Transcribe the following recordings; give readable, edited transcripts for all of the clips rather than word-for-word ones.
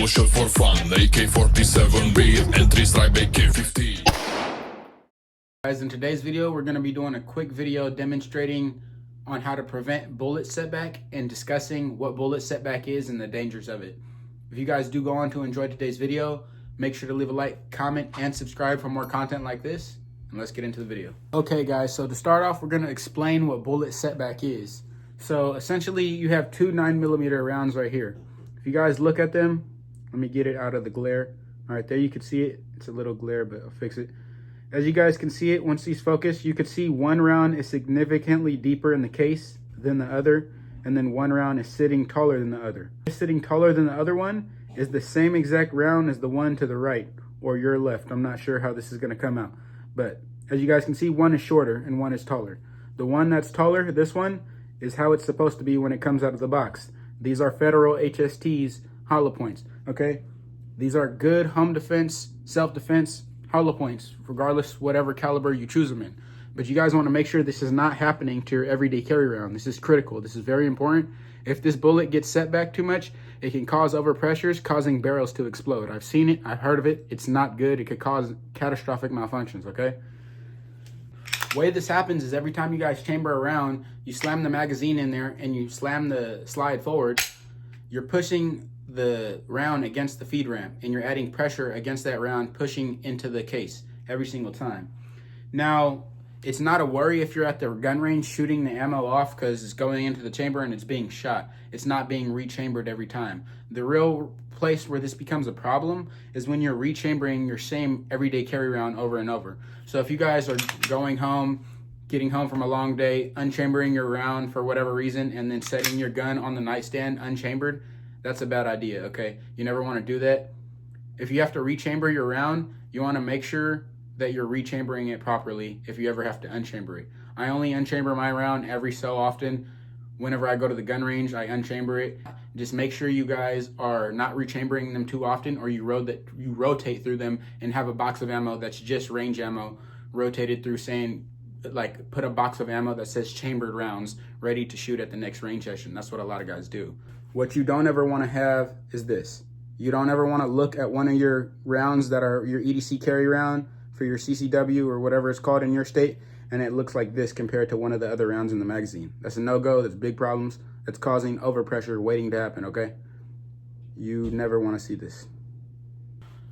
rifle shot for fun. AK-47 beat and 3 stripe AK-15. Guys, in today's video, we're going to be doing a quick video demonstrating on how to prevent bullet setback and discussing what bullet setback is and the dangers of it. If you guys do go on to enjoy today's video, make sure to leave a like, comment, and subscribe for more content like this. And let's get into the video. Okay guys, so to start off, we're going to explain what bullet setback is. So essentially you have two 9mm rounds right here. If you guys look at them, let me get it out of the glare. All right, there you can see it. It's a little glare, but I'll fix it. As you guys can see it, once these focus, you can see one round is significantly deeper in the case than the other, and then one round is sitting taller than the other. Sitting taller than the other one is the same exact round as the one to the right or your left. I'm not sure how this is going to come out, but as you guys can see, one is shorter and one is taller. The one that's taller, this one, is how it's supposed to be when it comes out of the box. These are Federal HSTs hollow points, okay? These are good home defense, self-defense hollow points, regardless whatever caliber you choose them in. But you guys want to make sure this is not happening to your everyday carry round. This is critical. This is very important. If this bullet gets set back too much, it can cause overpressures, causing barrels to explode. I've seen it. I've heard of it. It's not good. It could cause catastrophic malfunctions, okay? The way this happens is every time you guys chamber a round, you slam the magazine in there and you slam the slide forward, you're pushing the round against the feed ramp and you're adding pressure against that round, pushing into the case every single time. Now, it's not a worry if you're at the gun range shooting the ammo off because it's going into the chamber and it's being shot. It's not being rechambered every time. The real place where this becomes a problem is when you're rechambering your same everyday carry round over and over. So if you guys are going home, getting home from a long day, unchambering your round for whatever reason, and then setting your gun on the nightstand unchambered, that's a bad idea, okay? You never want to do that. If you have to rechamber your round, you want to make sure that you're rechambering it properly if you ever have to unchamber it. I only unchamber my round every so often. Whenever I go to the gun range, I unchamber it. Just make sure you guys are not rechambering them too often, or you rotate through them and have a box of ammo that's just range ammo rotated through, saying, like, put a box of ammo that says chambered rounds ready to shoot at the next range session. That's what a lot of guys do. What you don't ever want to have is this. You don't ever want to look at one of your rounds that are your EDC carry round for your CCW or whatever it's called in your state, and it looks like this compared to one of the other rounds in the magazine. That's a no-go. That's big problems. That's causing overpressure waiting to happen, okay? You never want to see this.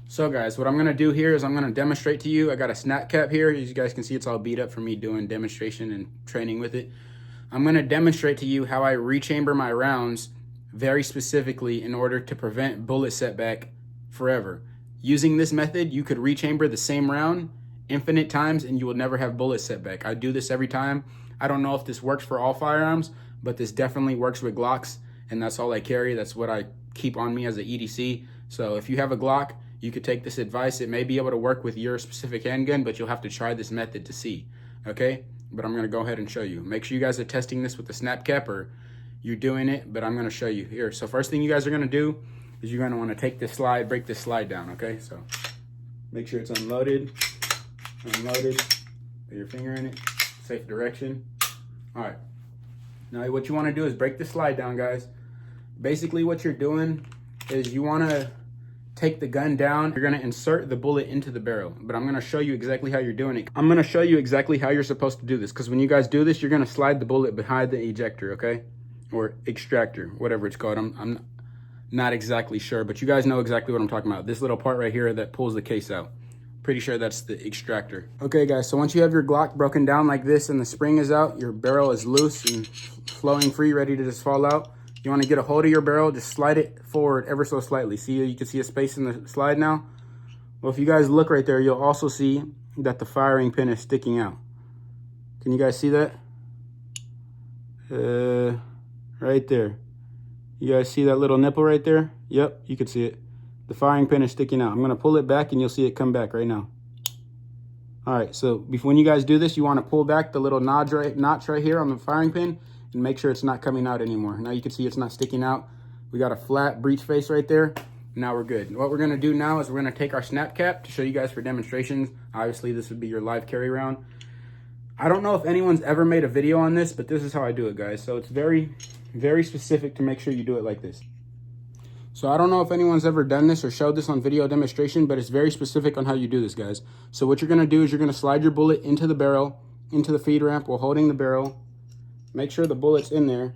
So guys, what I'm going to do here is I'm going to demonstrate to you. I got a snap cap here. As you guys can see, it's all beat up from me doing demonstration and training with it. I'm going to demonstrate to you how I rechamber my rounds very specifically in order to prevent bullet setback forever. Using this method, you could rechamber the same round infinite times and you will never have bullet setback. I do this every time. I don't know if this works for all firearms, but this definitely works with Glocks, and that's all I carry. That's what I keep on me as an EDC. So if you have a Glock, you could take this advice. It may be able to work with your specific handgun, but you'll have to try this method to see, okay? But I'm gonna go ahead and show you. Make sure you guys are testing this with the snap cap, or you're doing it, but I'm gonna show you here. So first thing you guys are gonna do is you're gonna wanna take this slide, break this slide down, okay? So make sure it's unloaded, put your finger in it, safe direction. All right, now what you wanna do is break this slide down, guys. Basically what you're doing is you wanna take the gun down. You're gonna insert the bullet into the barrel, but I'm gonna show you exactly how you're doing it. I'm gonna show you exactly how you're supposed to do this, because when you guys do this, you're gonna slide the bullet behind the ejector, okay? Or extractor, whatever it's called. I'm not exactly sure, but you guys know exactly what I'm talking about. This little part right here that pulls the case out. Pretty sure that's the extractor. Okay guys, so once you have your Glock broken down like this and the spring is out, your barrel is loose and flowing free, ready to just fall out. You want to get a hold of your barrel, just slide it forward ever so slightly. See, you can see a space in the slide now? Well, if you guys look right there, you'll also see that the firing pin is sticking out. Can you guys see that? Right there. You guys see that little nipple right there? Yep, you can see it. The firing pin is sticking out. I'm gonna pull it back and you'll see it come back right now. All right, so when you guys do this, you wanna pull back the little notch right here on the firing pin and make sure it's not coming out anymore. Now you can see it's not sticking out. We got a flat breech face right there. Now we're good. What we're gonna do now is we're gonna take our snap cap to show you guys for demonstrations. Obviously this would be your live carry round. I don't know if anyone's ever made a video on this, but this is how I do it, guys. So it's very, very specific to make sure you do it like this. So I don't know if anyone's ever done this or showed this on video demonstration, but it's very specific on how you do this, guys. So what you're gonna do is you're gonna slide your bullet into the barrel, into the feed ramp while holding the barrel. Make sure the bullet's in there.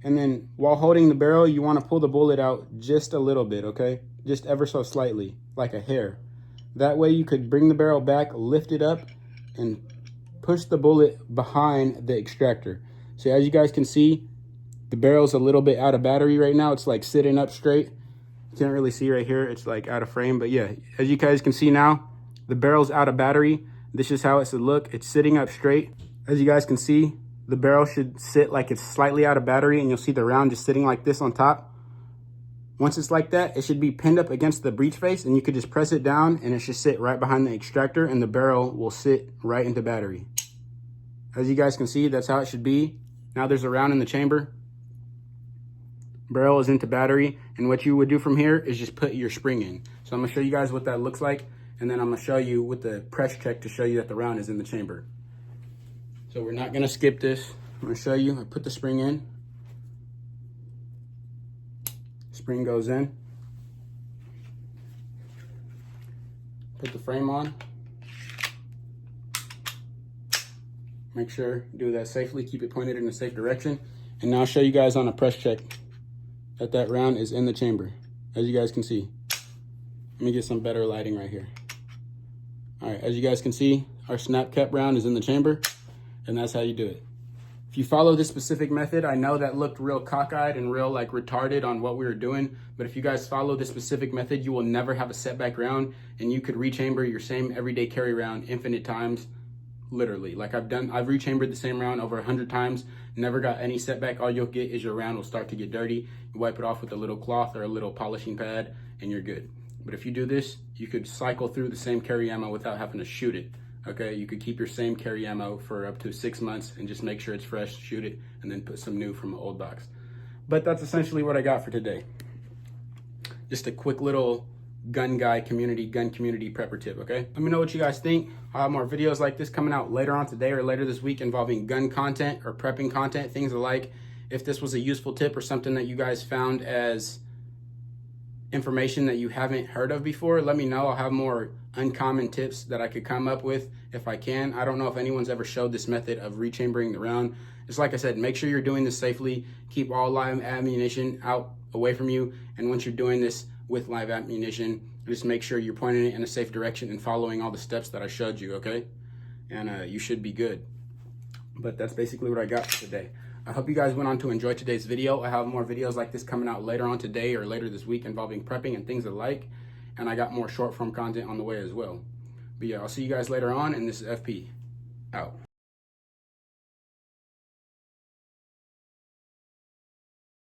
And then while holding the barrel, you wanna pull the bullet out just a little bit, okay? Just ever so slightly, like a hair. That way you could bring the barrel back, lift it up, and push the bullet behind the extractor. So as you guys can see, the barrel's a little bit out of battery right now. It's like sitting up straight. You can't really see right here. It's like out of frame. But yeah, as you guys can see now, the barrel's out of battery. This is how it should look. It's sitting up straight. As you guys can see, the barrel should sit like it's slightly out of battery, and you'll see the round just sitting like this on top. Once it's like that, it should be pinned up against the breech face, and you could just press it down and it should sit right behind the extractor, and the barrel will sit right into battery. As you guys can see, that's how it should be. Now there's a round in the chamber. Barrel is into battery, and what you would do from here is just put your spring in. So I'm gonna show you guys what that looks like, and then I'm gonna show you with the press check to show you that the round is in the chamber. So we're not gonna skip this. I'm gonna show you. I put the spring in. Spring goes in. Put the frame on. Make sure do that safely. Keep it pointed in a safe direction. And now I'll show you guys on a press check that round is in the chamber, as you guys can see. Let me get some better lighting right here. All right, as you guys can see, our snap cap round is in the chamber, and that's how you do it. If you follow this specific method, I know that looked real cockeyed and real like retarded on what we were doing, but if you guys follow this specific method, you will never have a setback round, and you could rechamber your same everyday carry round infinite times, literally. Like I've rechambered the same round over 100 times, never got any setback. All you'll get is your round will start to get dirty. You wipe it off with a little cloth or a little polishing pad, and you're good. But if you do this, you could cycle through the same carry ammo without having to shoot it. Okay, you could keep your same carry ammo for up to 6 months and just make sure it's fresh, shoot it, and then put some new from an old box. But that's essentially what I got for today. Just a quick little gun community prepper tip, okay? Let me know what you guys think. I'll have more videos like this coming out later on today or later this week involving gun content or prepping content, things alike. If this was a useful tip or something that you guys found as information that you haven't heard of before, let me know. I'll have more uncommon tips that I could come up with if I can. I don't know if anyone's ever showed this method of rechambering the round. Just like I said, make sure you're doing this safely. Keep all live ammunition out away from you. And once you're doing this with live ammunition, just make sure you're pointing it in a safe direction and following all the steps that I showed you, okay? And you should be good. But that's basically what I got for today. I hope you guys went on to enjoy today's video. I have more videos like this coming out later on today or later this week involving prepping and things alike. And I got more short form content on the way as well. But yeah, I'll see you guys later on, and this is FP out.